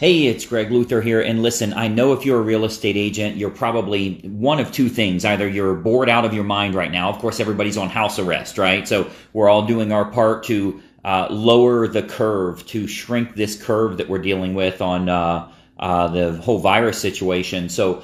Hey, it's Greg Luther here. And listen, I know if you're a real estate agent, you're probably one of two things. Either you're bored out of your mind right now. Of course, everybody's on house arrest, right? So we're all doing our part to lower the curve, to shrink this curve that we're dealing with on the whole virus situation. So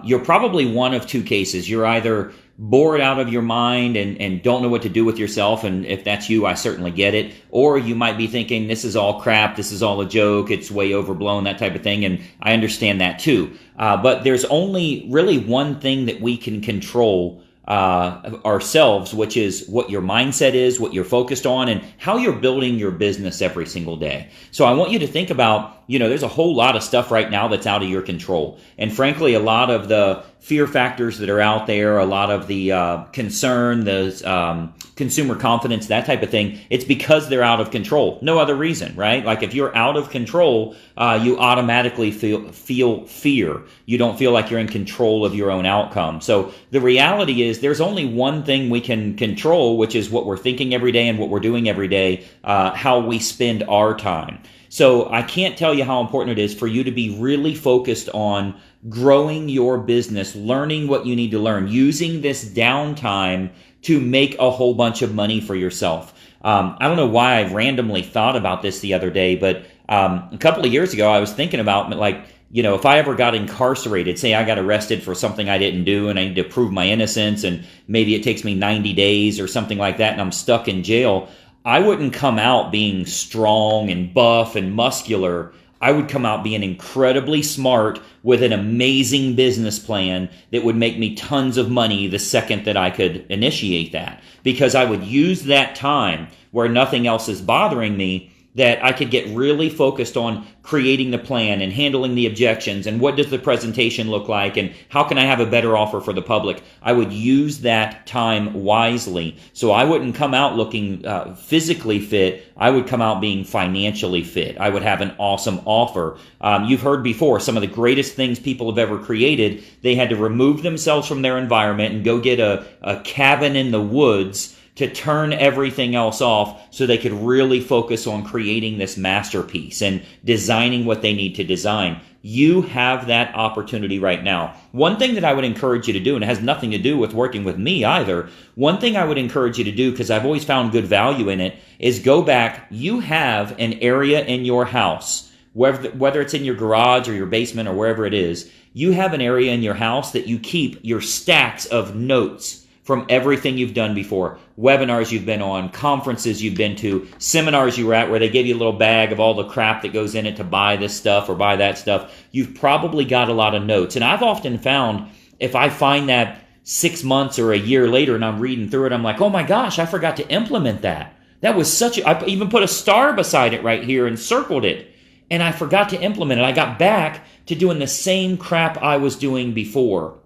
you're probably one of two cases. You're either bored out of your mind and don't know what to do with yourself, and if that's you, I certainly get it. Or you might be thinking, this is all crap, this is all a joke, it's way overblown, that type of thing, and I understand that too. But there's only really one thing that we can control ourselves, which is what your mindset is, what you're focused on, and how you're building your business every single day. So I want you to think about, there's a whole lot of stuff right now that's out of your control. And frankly, a lot of the fear factors that are out there, a lot of the concern, the consumer confidence, that type of thing, it's because they're out of control. No other reason, right? Like if you're out of control, you automatically feel fear. You don't feel like you're in control of your own outcome. So the reality is there's only one thing we can control, which is what we're thinking every day and what we're doing every day, how we spend our time. So I can't tell you how important it is for you to be really focused on growing your business, learning what you need to learn, using this downtime to make a whole bunch of money for yourself. I don't know why I randomly thought about this the other day, but a couple of years ago, I was thinking about if I ever got incarcerated, say I got arrested for something I didn't do and I need to prove my innocence and maybe it takes me 90 days or something like that and I'm stuck in jail, I wouldn't come out being strong and buff and muscular. I would come out being incredibly smart with an amazing business plan that would make me tons of money the second that I could initiate that. Because I would use that time where nothing else is bothering me, that I could get really focused on creating the plan and handling the objections and what does the presentation look like and how can I have a better offer for the public. I would use that time wisely. So I wouldn't come out looking physically fit. I would come out being financially fit. I would have an awesome offer. You've heard before, some of the greatest things people have ever created, they had to remove themselves from their environment and go get a cabin in the woods to turn everything else off so they could really focus on creating this masterpiece and designing what they need to design. You have that opportunity right now. One thing that I would encourage you to do, and it has nothing to do with working with me either, one thing I would encourage you to do, because I've always found good value in it, is go back. You have an area in your house, whether it's in your garage or your basement or wherever it is, you have an area in your house that you keep your stacks of notes from everything you've done before, webinars you've been on, conferences you've been to, seminars you were at where they give you a little bag of all the crap that goes in it to buy this stuff or buy that stuff. You've probably got a lot of notes. And I've often found if I find that 6 months or a year later and I'm reading through it, I'm like, oh my gosh, I forgot to implement that. That was I even put a star beside it right here and circled it. And I forgot to implement it. I got back to doing the same crap I was doing before.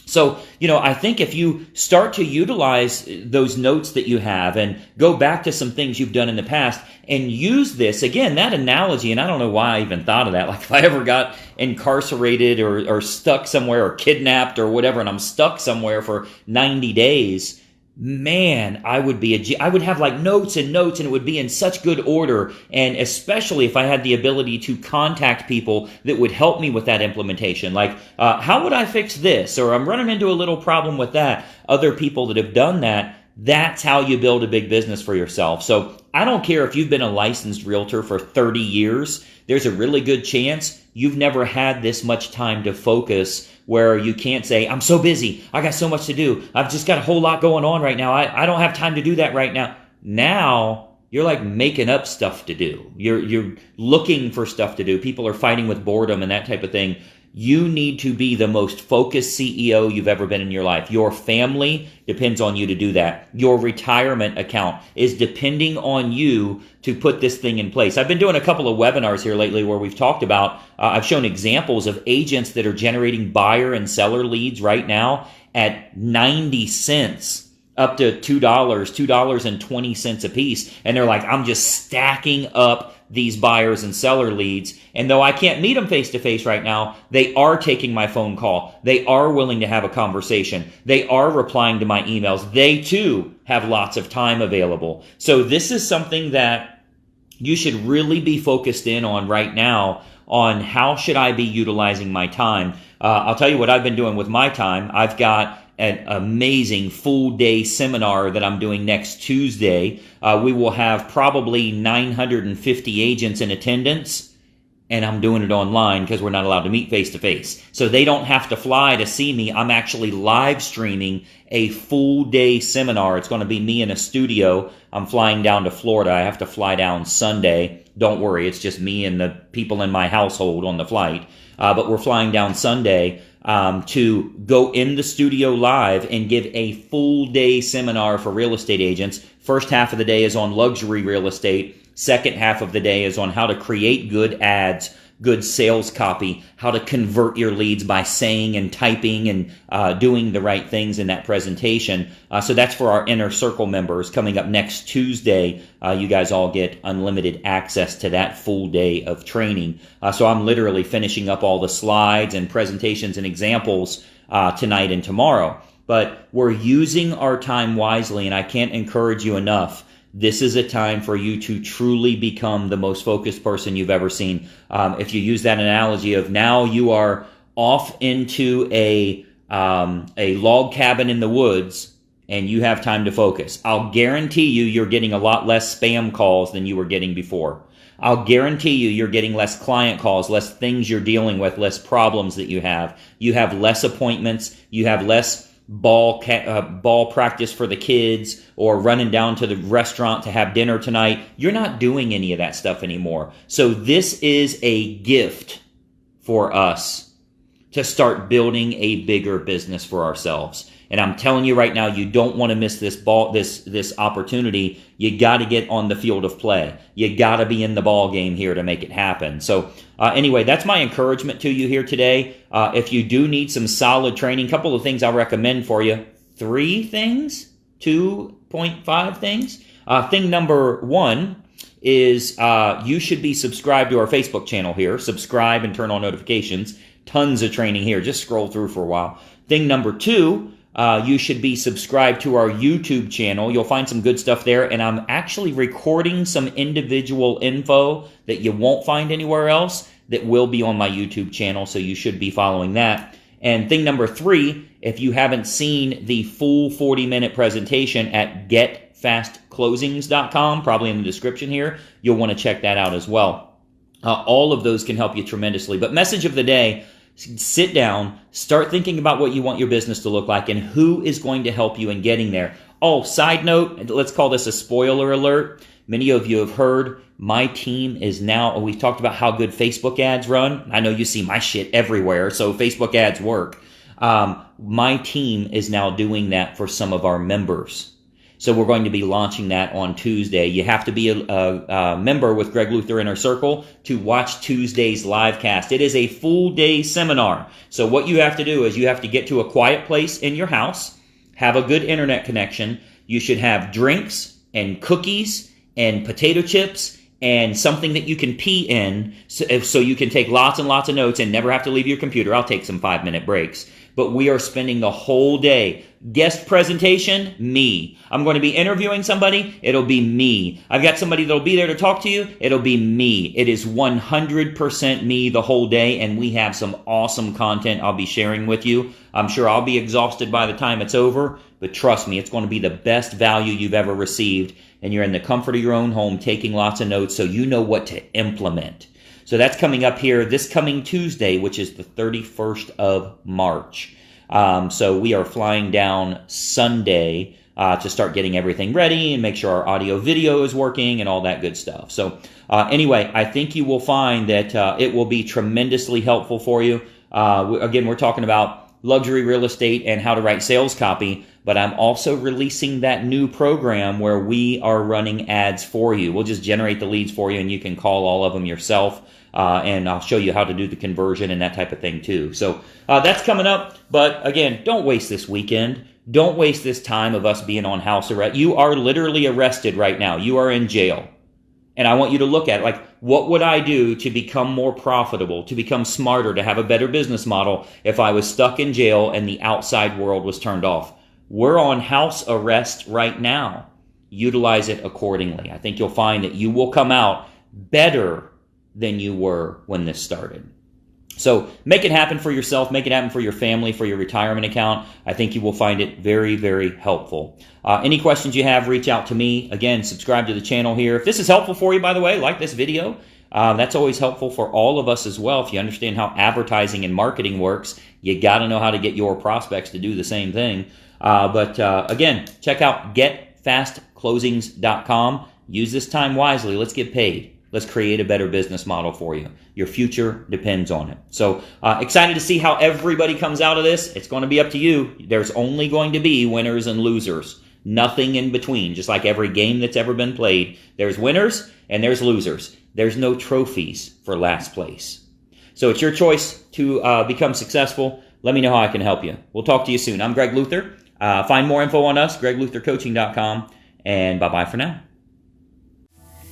So, I think if you start to utilize those notes that you have and go back to some things you've done in the past and use this, again, that analogy, and I don't know why I even thought of that, like if I ever got incarcerated or stuck somewhere or kidnapped or whatever, and I'm stuck somewhere for 90 days, man, I would have like notes and notes, and it would be in such good order. And especially if I had the ability to contact people that would help me with that implementation. Like, how would I fix this? Or I'm running into a little problem with that. Other people that have done that. That's how you build a big business for yourself. So I don't care if you've been a licensed realtor for 30 years. There's a really good chance you've never had this much time to focus where you can't say, I'm so busy, I got so much to do, I've just got a whole lot going on right now, I don't have time to do that right now. Now, you're like making up stuff to do. You're looking for stuff to do. People are fighting with boredom and that type of thing. You need to be the most focused CEO you've ever been in your life. Your family depends on you to do that. Your retirement account is depending on you to put this thing in place. I've been doing a couple of webinars here lately where we've talked about, I've shown examples of agents that are generating buyer and seller leads right now at 90 cents up to $2, $2.20 a piece. And they're like, I'm just stacking up these buyers and seller leads. And though I can't meet them face to face right now, they are taking my phone call. They are willing to have a conversation. They are replying to my emails. They too have lots of time available. So this is something that you should really be focused in on right now. on how should I be utilizing my time. I'll tell you what I've been doing with my time. I've got an amazing full day seminar that I'm doing next Tuesday. We will have probably 950 agents in attendance. And I'm doing it online because we're not allowed to meet face to face. So they don't have to fly to see me. I'm actually live streaming a full day seminar. It's going to be me in a studio. I'm flying down to Florida. I have to fly down Sunday. Don't worry, it's just me and the people in my household on the flight. But we're flying down Sunday to go in the studio live and give a full day seminar for real estate agents. First half of the day is on luxury real estate. Second half of the day is on how to create good ads, good sales copy, how to convert your leads by saying and typing and doing the right things in that presentation. So that's for our inner circle members. Coming up next Tuesday, you guys all get unlimited access to that full day of training. So I'm literally finishing up all the slides and presentations and examples tonight and tomorrow. But we're using our time wisely, and I can't encourage you enough. This is a time for you to truly become the most focused person you've ever seen. If you use that analogy of now you are off into a log cabin in the woods and you have time to focus, I'll guarantee you're getting a lot less spam calls than you were getting before. I'll guarantee you're getting less client calls, less things you're dealing with, less problems that you have. You have less appointments. You have less ball practice for the kids or running down to the restaurant to have dinner tonight. You're not doing any of that stuff anymore. So this is a gift for us to start building a bigger business for ourselves. And I'm telling you right now, you don't want to miss this opportunity. You got to get on the field of play. You got to be in the ball game here to make it happen. So anyway, that's my encouragement to you here today. If you do need some solid training, a couple of things I'll recommend for you. 3 things, 2.5 things. Thing number 1 is you should be subscribed to our Facebook channel here. Subscribe and turn on notifications. Tons of training here. Just scroll through for a while. Thing number 2, you should be subscribed to our YouTube channel. You'll find some good stuff there, and I'm actually recording some individual info that you won't find anywhere else that will be on my YouTube channel, so you should be following that. And thing number 3, if you haven't seen the full 40-minute presentation at getfastclosings.com, probably in the description here, you'll want to check that out as well. All of those can help you tremendously. But message of the day, sit down, start thinking about what you want your business to look like and who is going to help you in getting there. Oh, side note, let's call this a spoiler alert. Many of you have heard my team is now, we've talked about how good Facebook ads run. I know you see my shit everywhere, so Facebook ads work. My team is now doing that for some of our members. So we're going to be launching that on Tuesday. You have to be a member with Greg Luther Inner Circle to watch Tuesday's Livecast. It is a full day seminar. So what you have to do is you have to get to a quiet place in your house, have a good internet connection. You should have drinks and cookies and potato chips and something that you can pee in so you can take lots and lots of notes and never have to leave your computer. I'll take some 5-minute breaks. But we are spending the whole day. Guest presentation, me. I'm going to be interviewing somebody, it'll be me. I've got somebody that'll be there to talk to you, it'll be me. It is 100% me the whole day, and we have some awesome content I'll be sharing with you. I'm sure I'll be exhausted by the time it's over, but trust me, it's going to be the best value you've ever received, and you're in the comfort of your own home taking lots of notes so you know what to implement. So that's coming up here this coming Tuesday, which is the 31st of March. So we are flying down Sunday to start getting everything ready and make sure our audio video is working and all that good stuff. So anyway, I think you will find that it will be tremendously helpful for you. Again, we're talking about luxury real estate and how to write sales copy, but I'm also releasing that new program where we are running ads for you. We'll just generate the leads for you and you can call all of them yourself. And I'll show you how to do the conversion and that type of thing too. So that's coming up. But again, don't waste this weekend. Don't waste this time of us being on house arrest. You are literally arrested right now. You are in jail. And I want you to look at it like, what would I do to become more profitable, to become smarter, to have a better business model if I was stuck in jail and the outside world was turned off? We're on house arrest right now. Utilize it accordingly. I think you'll find that you will come out better than you were when this started. So make it happen for yourself, make it happen for your family, for your retirement account. I think you will find it very, very helpful. Any questions you have, reach out to me. Again, subscribe to the channel here. If this is helpful for you, by the way, like this video. That's always helpful for all of us as well. If you understand how advertising and marketing works, you got to know how to get your prospects to do the same thing. But again, check out getfastclosings.com. Use this time wisely. Let's get paid. Let's create a better business model for you. Your future depends on it. So excited to see how everybody comes out of this. It's going to be up to you. There's only going to be winners and losers. Nothing in between. Just like every game that's ever been played, there's winners and there's losers. There's no trophies for last place. So it's your choice to become successful. Let me know how I can help you. We'll talk to you soon. I'm Greg Luther. Find more info on us, gregluthercoaching.com. And bye-bye for now.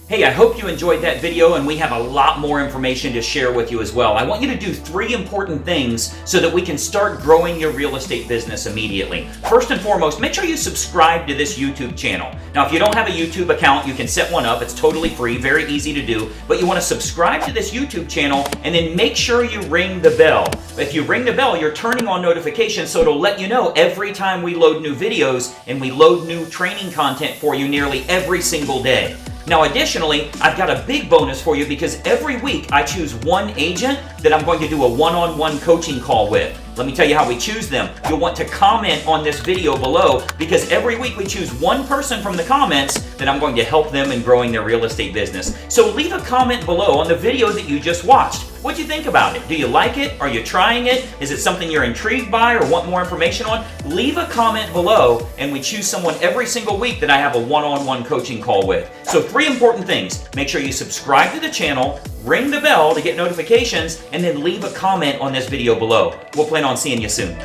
Hey, I hope you enjoyed that video, and we have a lot more information to share with you as well. I want you to do 3 important things so that we can start growing your real estate business immediately. First and foremost, make sure you subscribe to this YouTube channel. Now, if you don't have a YouTube account, you can set one up. It's totally free, very easy to do. But you want to subscribe to this YouTube channel, and then make sure you ring the bell. If you ring the bell, you're turning on notifications, so it'll let you know every time we load new videos, and we load new training content for you nearly every single day. Now, additionally, I've got a big bonus for you because every week I choose one agent that I'm going to do a one-on-one coaching call with. Let me tell you how we choose them. You'll want to comment on this video below because every week we choose one person from the comments that I'm going to help them in growing their real estate business. So leave a comment below on the video that you just watched. What'd you think about it? Do you like it? Are you trying it? Is it something you're intrigued by or want more information on? Leave a comment below and we choose someone every single week that I have a one-on-one coaching call with. So 3 important things. Make sure you subscribe to the channel, ring the bell to get notifications, and then leave a comment on this video below. We'll plan on seeing you soon.